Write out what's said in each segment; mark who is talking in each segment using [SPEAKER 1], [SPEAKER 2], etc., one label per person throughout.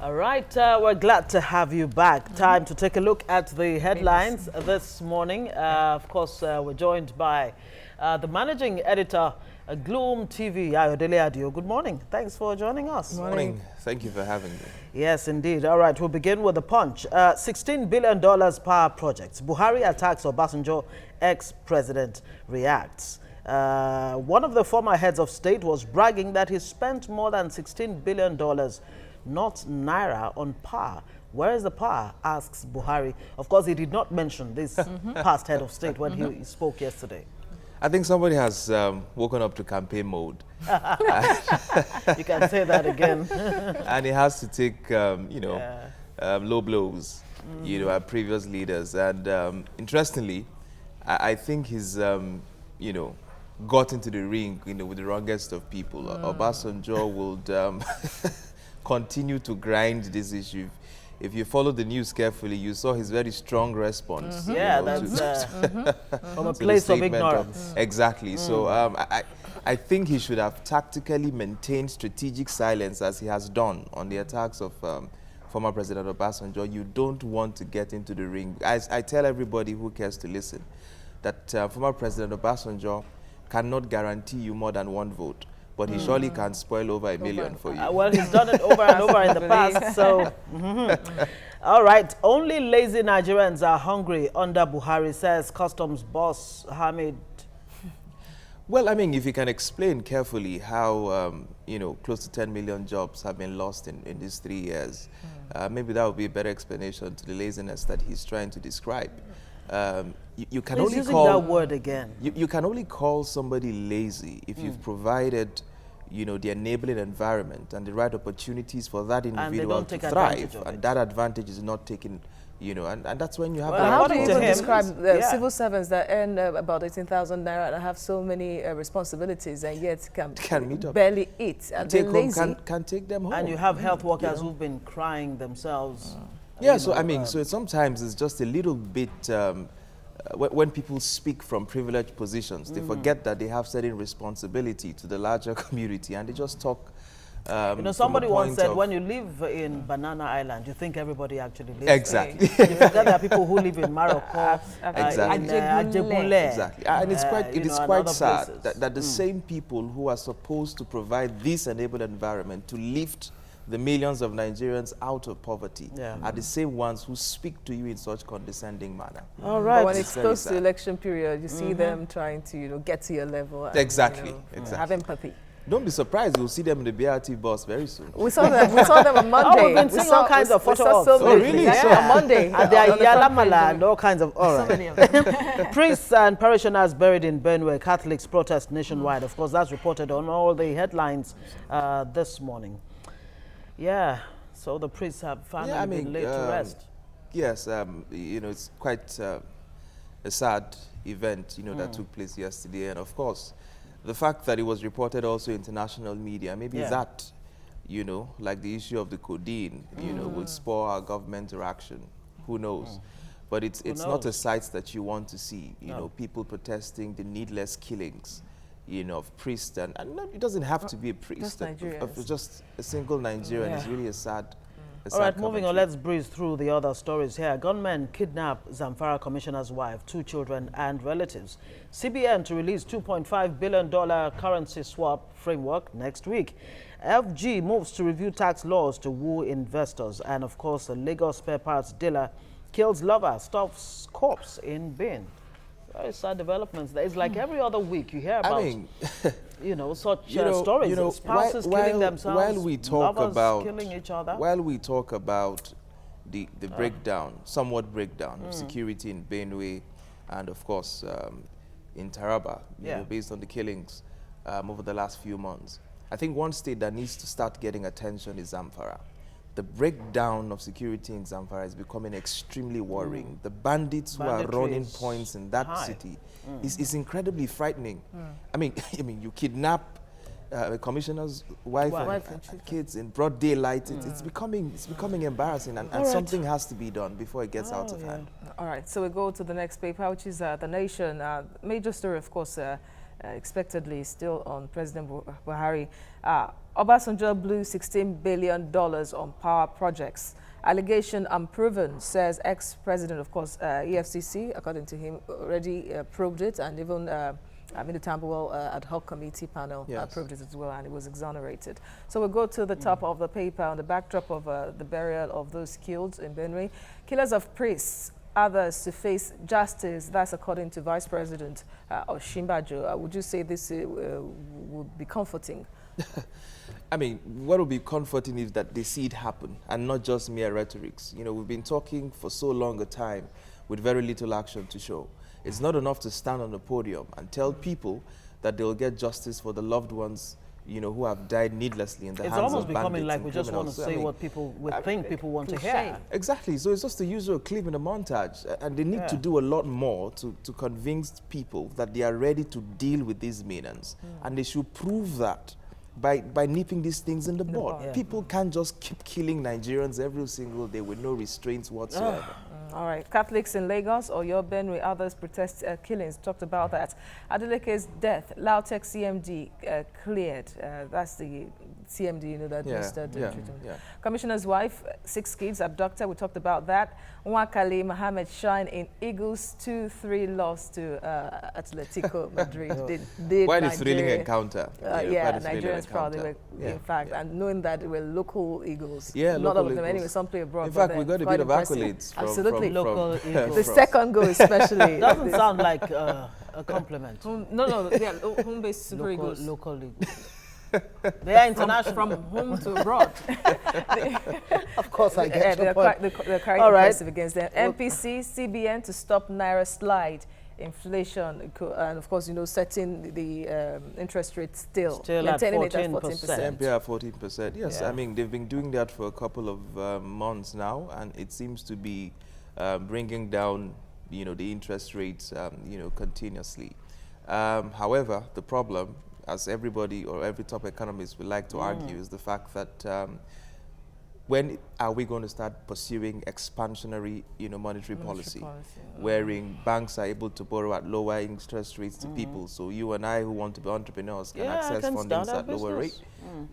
[SPEAKER 1] All right, we're glad to have you back. Time to take a look at the headlines this morning. Of course, we're joined by the managing editor, Gloom TV, Ayodele Adio. Good morning. Thanks for joining us.
[SPEAKER 2] Good morning. Thank you for having me.
[SPEAKER 1] Yes, indeed. All right, we'll begin with the punch. $16 billion power projects. Buhari attacks Obasanjo, ex-president reacts. One of the former heads of state was bragging that he spent more than $16 billion, not naira, on power. Where is the power? Asks Buhari. Of course, he did not mention this past head of state when he spoke yesterday.
[SPEAKER 2] I think somebody has woken up to campaign mode.
[SPEAKER 1] You can say that again.
[SPEAKER 2] And he has to take, low blows, at previous leaders. And interestingly, I think he's, got into the ring, with the wrongest of people. Obasanjo would continue to grind this issue. If you follow the news carefully, you saw his very strong response.
[SPEAKER 1] Yeah, that's from a place of ignorance.
[SPEAKER 2] Exactly. So I think he should have tactically maintained strategic silence, as he has done on the attacks of former President Obasanjo. You don't want to get into the ring. I tell everybody who cares to listen that former President Obasanjo cannot guarantee you more than one vote. But he surely can spoil over a million for you.
[SPEAKER 1] Well, he's done it over and over in the past. So, all right. Only lazy Nigerians are hungry under Buhari, says customs boss Hamid.
[SPEAKER 2] Well, I mean, if you can explain carefully how, close to 10 million jobs have been lost in these 3 years, maybe that would be a better explanation to the laziness that he's trying to describe. You can only
[SPEAKER 1] using
[SPEAKER 2] call
[SPEAKER 1] that word again.
[SPEAKER 2] You can only call somebody lazy if you've provided, the enabling environment and the right opportunities for that individual to thrive, and that advantage is not taken, and that's when you have.
[SPEAKER 3] Well, how do you describe the civil servants that earn about 18,000 naira and have so many responsibilities and yet can meet up, barely eat, and
[SPEAKER 2] take
[SPEAKER 3] home,
[SPEAKER 2] can take them home?
[SPEAKER 1] And you have health workers who've been crying themselves.
[SPEAKER 2] Yeah, so I mean, so sometimes it's just a little bit, when people speak from privileged positions, they forget that they have certain responsibility to the larger community, and they just talk.
[SPEAKER 1] Somebody once said, when you live in Banana Island, you think everybody actually lives
[SPEAKER 2] exactly.
[SPEAKER 1] there. You forget there are people who live in Morocco,
[SPEAKER 2] exactly.
[SPEAKER 1] Exactly.
[SPEAKER 2] And it is quite sad that the same people who are supposed to provide this enabled environment to lift the millions of Nigerians out of poverty are the same ones who speak to you in such condescending manner.
[SPEAKER 1] All right.
[SPEAKER 3] But when it's close to election period, you see them trying to, get to your level. And,
[SPEAKER 2] exactly.
[SPEAKER 3] Have empathy.
[SPEAKER 2] Don't be surprised, you'll see them in the BRT bus very soon.
[SPEAKER 3] We saw them on Monday.
[SPEAKER 1] We've been seeing all kinds of photos.
[SPEAKER 2] Oh, really?
[SPEAKER 1] On Monday. And there are Yalamala and all kinds of, all right. Priests and parishioners buried in Benue, Catholics protest nationwide. Of course, that's reported on all the headlines this morning. Yeah, so the priests have finally been laid to rest.
[SPEAKER 2] Yes, it's quite a sad event, that took place yesterday. And of course, the fact that it was reported also in international media, maybe that, like the issue of the codeine, would spur our government action. Who knows? But it's not a sight that you want to see, people protesting the needless killings, of priests, and it doesn't have to be a priest. Just a single Nigerian is really a sad.
[SPEAKER 1] All right, moving on, let's breeze through the other stories here. Gunmen kidnap Zamfara commissioner's wife, 2 children and relatives. CBN to release $2.5 billion currency swap framework next week. FG moves to review tax laws to woo investors. And of course, a Lagos spare parts dealer kills lover, stuffs corpse in bin. Very sad developments. It's like every other week you hear about, such stories. Spouses killing themselves,
[SPEAKER 2] while we talk
[SPEAKER 1] lovers
[SPEAKER 2] about
[SPEAKER 1] killing each other.
[SPEAKER 2] While we talk about the somewhat breakdown of security in Benue, and of course in Taraba, based on the killings over the last few months, I think one state that needs to start getting attention is Zamfara. The breakdown of security in Zamfara is becoming extremely worrying. The bandits who are running points in that city is incredibly frightening. I mean, you kidnap a commissioner's wife and kids in broad daylight. It's becoming embarrassing, and something has to be done before it gets out of hand.
[SPEAKER 3] All right, so we go to the next paper, which is The Nation. Major story, of course, expectedly still on President Buhari. Obasanjo blew $16 billion on power projects. Allegation unproven, says ex-president, of course, EFCC, according to him, already probed it, and even the Tambuwal ad hoc committee panel approved it as well, and it was exonerated. So we'll go to the top of the paper on the backdrop of the burial of those killed in Benue. Killers of priests, others to face justice. That's according to Vice President Osinbajo. Would you say this would be comforting?
[SPEAKER 2] I mean, what would be comforting is that they see it happen and not just mere rhetorics. You know, we've been talking for so long a time with very little action to show. It's not enough to stand on the podium and tell people that they'll get justice for the loved ones, you know, who have died needlessly in the hands of bandits.
[SPEAKER 1] It's almost becoming like we just want to say what people would think people want to hear.
[SPEAKER 2] Exactly. So it's just the usual clip in a montage. And they need to do a lot more to convince people that they are ready to deal with these menaces. And they should prove that by nipping these things in the bud. People can't just keep killing Nigerians every single day with no restraints whatsoever.
[SPEAKER 3] All right. Catholics in Lagos or your Benue, others protest killings. Talked about that. Adeleke's death, Lautech CMD cleared. That's the CMD, you know, that administered treatment. Commissioner's wife, 6 kids abducted. We talked about that. Nwakali Mohammed shine in Eagles 2-3 loss to Atletico Madrid.
[SPEAKER 2] Quite a thrilling encounter.
[SPEAKER 3] Nigerians proud. They were, in fact, and knowing that they were local Eagles.
[SPEAKER 2] Yeah,
[SPEAKER 3] not all of them anyway. Some play abroad.
[SPEAKER 2] In fact, we got a bit of accolades from
[SPEAKER 1] local Eagles.
[SPEAKER 3] The second goal, especially.
[SPEAKER 1] Doesn't sound like a compliment.
[SPEAKER 3] Home-based Super Eagles.
[SPEAKER 1] Local Eagles. They are international.
[SPEAKER 3] From home to abroad.
[SPEAKER 1] Of course, I get your point.
[SPEAKER 3] They're quite aggressive against them. MPC, CBN to stop Naira slide. Inflation, and of course, you know, setting the interest rate still maintaining
[SPEAKER 1] at 14%.
[SPEAKER 3] It at 14%.
[SPEAKER 2] MPR 14%. Yes, I mean, they've been doing that for a couple of months now, and it seems to be bringing down, you know, the interest rates, you know, continuously. However, the problem, as everybody or every top economist would like to argue, is the fact that when are we going to start pursuing expansionary, you know, monetary policy, wherein banks are able to borrow at lower interest rates to people? So you and I, who want to be entrepreneurs, can access fundings at lower rate.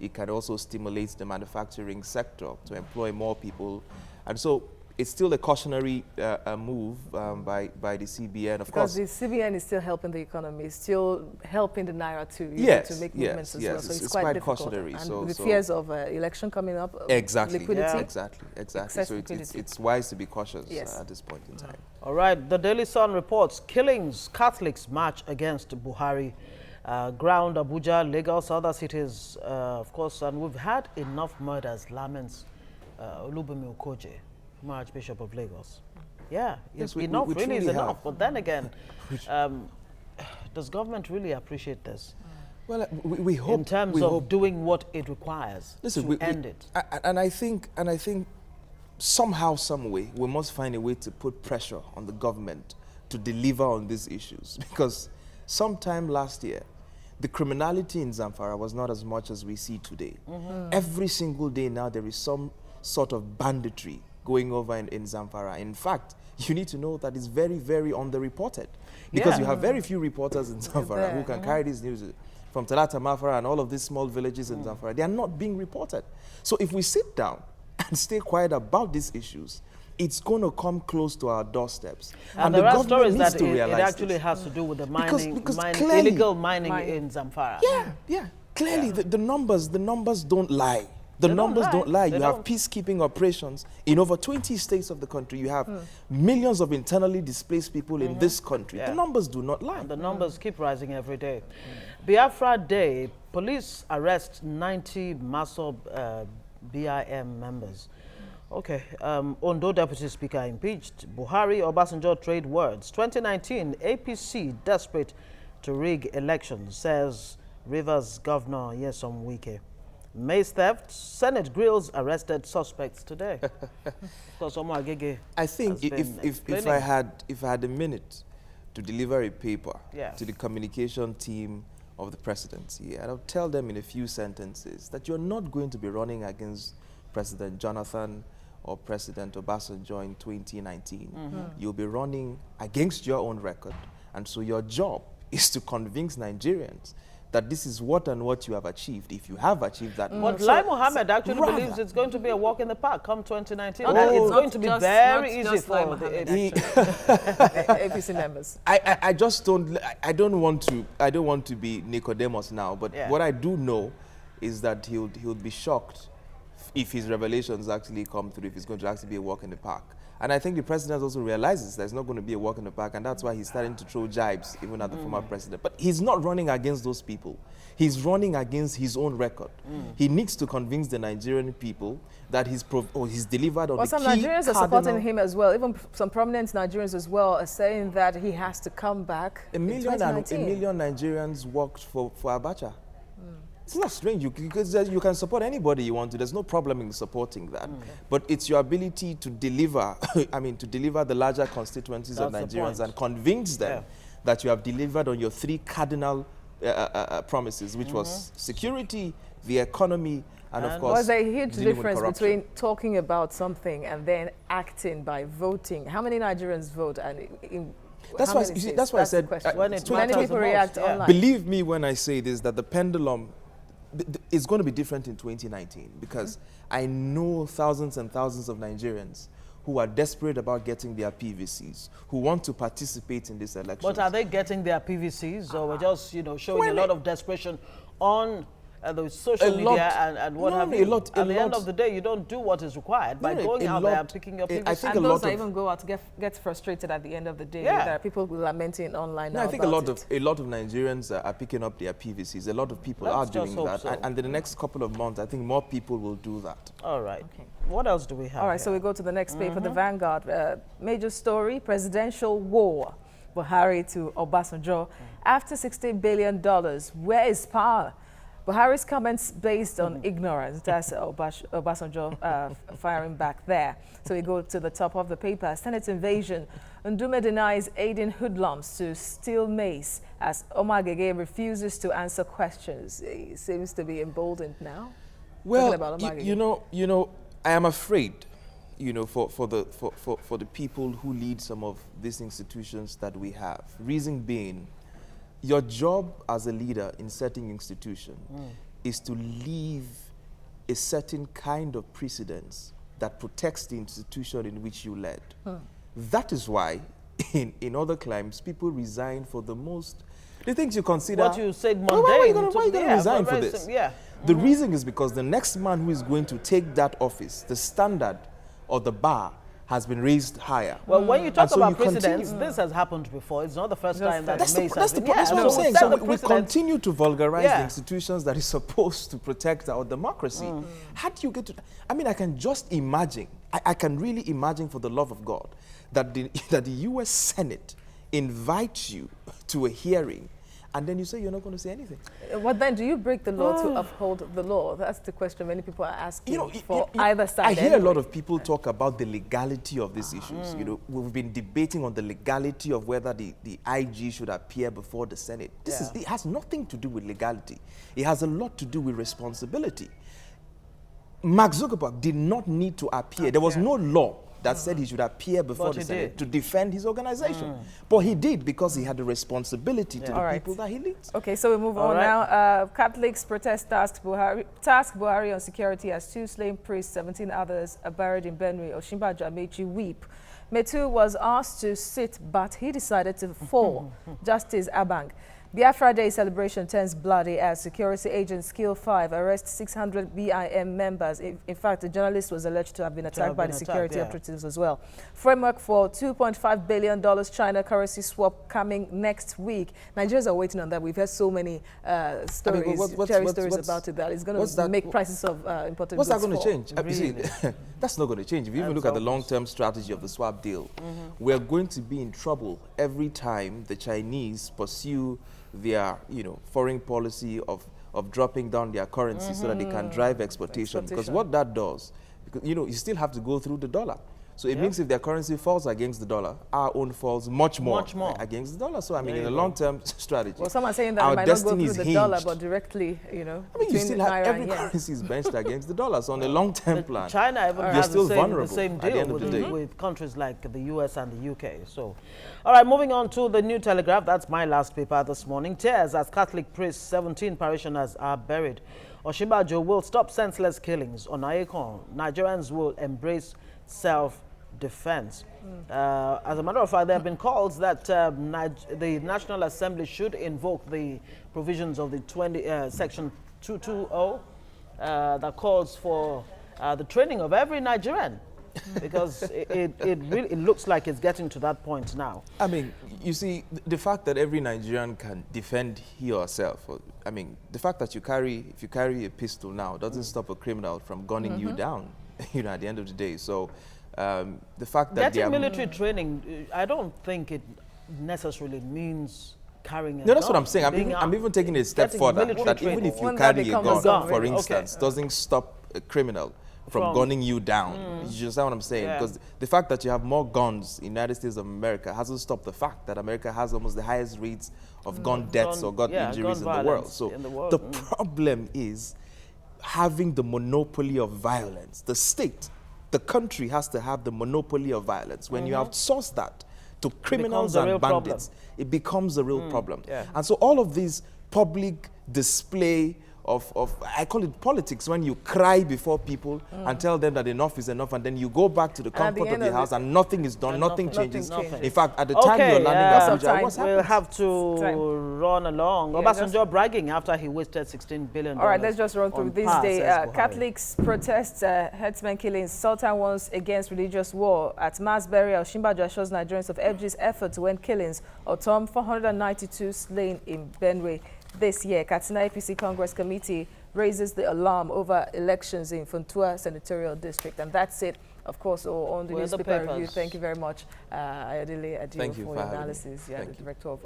[SPEAKER 2] It can also stimulate the manufacturing sector to employ more people, and so it's still a cautionary move by the CBN, of course.
[SPEAKER 3] Because the CBN is still helping the economy, still helping the Naira to make movements as well. So it's quite difficult.
[SPEAKER 2] Cautionary.
[SPEAKER 3] And
[SPEAKER 2] so,
[SPEAKER 3] with fears of election coming up, liquidity.
[SPEAKER 2] Exactly. So it's wise to be cautious at this point in time.
[SPEAKER 1] All right. The Daily Sun reports killings, Catholics march against Buhari. Ground Abuja, Lagos, other cities, of course, and we've had enough murders, laments. Olubunmi Okoje, Archbishop of Lagos. Yeah, yes, enough really is enough. But then again, does government really appreciate this?
[SPEAKER 2] Well, we hope.
[SPEAKER 1] In terms of doing what it requires to end it.
[SPEAKER 2] And I think somehow, some way, we must find a way to put pressure on the government to deliver on these issues. Because sometime last year, the criminality in Zamfara was not as much as we see today. Every single day now, there is some sort of banditry going over in Zamfara. In fact, you need to know that it's very, very underreported, because you have very few reporters in Zamfara who can carry this news from Talata Mafara and all of these small villages in Zamfara. They are not being reported. So if we sit down and stay quiet about these issues, it's going to come close to our doorsteps.
[SPEAKER 1] And there are stories that it actually has to do with the mining, illegal mining in Zamfara.
[SPEAKER 2] Yeah. Clearly, the numbers don't lie. The numbers don't lie. You have peacekeeping operations in over 20 states of the country. You have millions of internally displaced people in this country. The numbers do not lie.
[SPEAKER 1] And the numbers keep rising every day. Biafra Day, police arrest 90 MASOB BIM members. Okay, Ondo Deputy Speaker impeached. Buhari, Obasanjo trade words. 2019, APC desperate to rig elections, says Rivers Governor Nyesom Wike. Maize theft, Senate grills arrested suspects today.
[SPEAKER 2] I think if I had a minute to deliver a paper to the communication team of the presidency, I'll tell them in a few sentences that you're not going to be running against President Jonathan or President Obasanjo in 2019. You'll be running against your own record, and so your job is to convince Nigerians that this is what and what you have achieved. If you have achieved that.
[SPEAKER 1] But Lai Mohammed actually believes it's going to be a walk in the park come 2019.
[SPEAKER 3] Oh,
[SPEAKER 1] and it's going to be very easy
[SPEAKER 3] just
[SPEAKER 1] for
[SPEAKER 3] the
[SPEAKER 1] the
[SPEAKER 3] APC members.
[SPEAKER 2] I just don't. I don't want to be Nicodemus now. But what I do know is that he'll be shocked if his revelations actually come through. If it's going to actually be a walk in the park. And I think the president also realizes there's not going to be a walk in the park, and that's why he's starting to throw jibes even at the former president. But he's not running against those people. He's running against his own record. He needs to convince the Nigerian people that he's delivered on the key
[SPEAKER 3] some Nigerians are
[SPEAKER 2] cardinal.
[SPEAKER 3] supporting him as well. Even some prominent Nigerians as well are saying that he has to come back
[SPEAKER 2] A million Nigerians worked for Abacha. It's not strange, because you can support anybody you want to. There's no problem in supporting that. But it's your ability to deliver, to deliver the larger constituencies of Nigerians and convince them that you have delivered on your three cardinal promises, which was security, the economy, and of course,
[SPEAKER 3] was there a huge difference between talking about something and then acting by voting? How many Nigerians vote? And
[SPEAKER 2] that's why, you see, that's why I said,
[SPEAKER 3] many people react online.
[SPEAKER 2] Believe me when I say this, that the pendulum it's going to be different in 2019, because I know thousands and thousands of Nigerians who are desperate about getting their PVCs, who want to participate in this election.
[SPEAKER 1] But are they getting their PVCs, or we're just, showing a lot of desperation on the social media and what have you? At the end of the day, you don't do what is required by going out there and picking your PVCs.
[SPEAKER 3] And those that even go out get frustrated at the end of the day. There are people lamenting online now.
[SPEAKER 2] I think a lot of Nigerians are picking up their PVCs. A lot of people are doing that. So. And in the next couple of months, I think more people will do that.
[SPEAKER 1] All right. Okay. What else do we have?
[SPEAKER 3] All right, so we go to the next paper, the Vanguard. Major story, presidential war. Buhari to Obasanjo. After $16 billion, where is power? Buhari's comments based on ignorance. That's Obasanjo firing back there. So we go to the top of the paper. Senate invasion. Ndume denies aiding hoodlums to steal maize as Omar Gege refuses to answer questions. He seems to be emboldened now.
[SPEAKER 2] Well, you know, I am afraid, for the people who lead some of these institutions that we have. Reason being, your job as a leader in certain institution is to leave a certain kind of precedence that protects the institution in which you led. That is why in other climes, people resign for the things you consider.
[SPEAKER 1] What you said mundane.
[SPEAKER 2] Why are you going to resign for this? The reason is because the next man who is going to take that office, the standard or the bar has been raised higher.
[SPEAKER 1] Well, when you talk about precedents, this has happened before. It's not the first time that
[SPEAKER 2] that's what I'm saying. So we continue to vulgarize the institutions that is supposed to protect our democracy. How do you get to that? I can just imagine, I can really imagine, for the love of God, that the U.S. Senate invites you to a hearing, and then you say you're not going to say anything.
[SPEAKER 3] What then? Do you break the law to uphold the law? That's the question many people are asking for either side.
[SPEAKER 2] I hear a lot of people talk about the legality of these issues. We've been debating on the legality of whether the IG should appear before the Senate. It has nothing to do with legality. It has a lot to do with responsibility. Mark Zuckerberg did not need to appear. There was no law that said he should appear before the Senate to defend his organization. But he did, because he had a responsibility to the people that he leads.
[SPEAKER 3] Okay, so we move on now. Catholics protest task Buhari on security as 2 slain priests, 17 others are buried in Benue. Osinbajo Amechi weep. Metu was asked to sit, but he decided to fall. Justice Abang. Biafra Day celebration turns bloody as security agents kill 5, arrest 600 BIM members. In fact, the journalist was alleged to have been attacked by the security operatives as well. Framework for $2.5 billion China currency swap coming next week. Nigerians are waiting on that. We've heard so many stories, stories about it, that it's going to make prices of imported goods fall.
[SPEAKER 2] What's that going to change? Really? That's not going to change. If you even look at the long-term strategy of the swap deal, we're going to be in trouble every time the Chinese pursue their foreign policy of dropping down their currency so that they can drive exportation. Because what that does, because you still have to go through the dollar. So it means if their currency falls against the dollar, our own falls much more against the dollar. So I mean, in a long-term strategy,
[SPEAKER 3] well, someone saying that it might not go through the dollar, but directly, you know.
[SPEAKER 2] I mean, you still have every currency is benched against the dollar. So on a long-term plan,
[SPEAKER 1] China even has the same deal with countries like the US and the UK. So, all right, moving on to the New Telegraph. That's my last paper this morning. Tears as Catholic priests, 17 parishioners are buried. Osinbajo will stop senseless killings on Ayekon. Nigerians will embrace self-defense. As a matter of fact, there have been calls that the National Assembly should invoke the provisions of the Section 220 that calls for the training of every Nigerian. Because it really looks like it's getting to that point now.
[SPEAKER 2] I mean, you see, the fact that every Nigerian can defend he or herself, I mean, the fact that if you carry a pistol now doesn't stop a criminal from gunning you down, you know, at the end of the day. So the fact that
[SPEAKER 1] getting military training, I don't think it necessarily means carrying a gun.
[SPEAKER 2] No, that's what I'm saying. I'm even taking it a step further. That even if you carry a gun, for instance, doesn't stop a criminal from gunning you down. You understand what I'm saying? Because the fact that you have more guns in the United States of America hasn't stopped the fact that America has almost the highest rates of gun deaths or gun injuries in the world. So the problem is having the monopoly of violence. The state, the country has to have the monopoly of violence. When you outsource that to criminals and bandits, it becomes a real problem. And so all of these public display of I call it politics, when you cry before people and tell them that enough is enough, and then you go back to the comfort of the house and nothing is done, nothing changes. In fact, at the time you're landing Abuja, what's happening?
[SPEAKER 1] We'll have to run along. Obasanjo bragging after he wasted $16 billion.
[SPEAKER 3] All right, let's just run through this day. Catholics protest herdsmen killings. Sultan warns against religious war. At mass burial, Osinbajo assures Nigerians of FG's effort to end killings. Autumn 492 slain in Benue. This year, Katsina APC Congress Committee raises the alarm over elections in Funtua Senatorial District. And that's it, of course, on the newspaper review. Thank you very much, Ayodele Adio, for your analysis. Yeah, the director of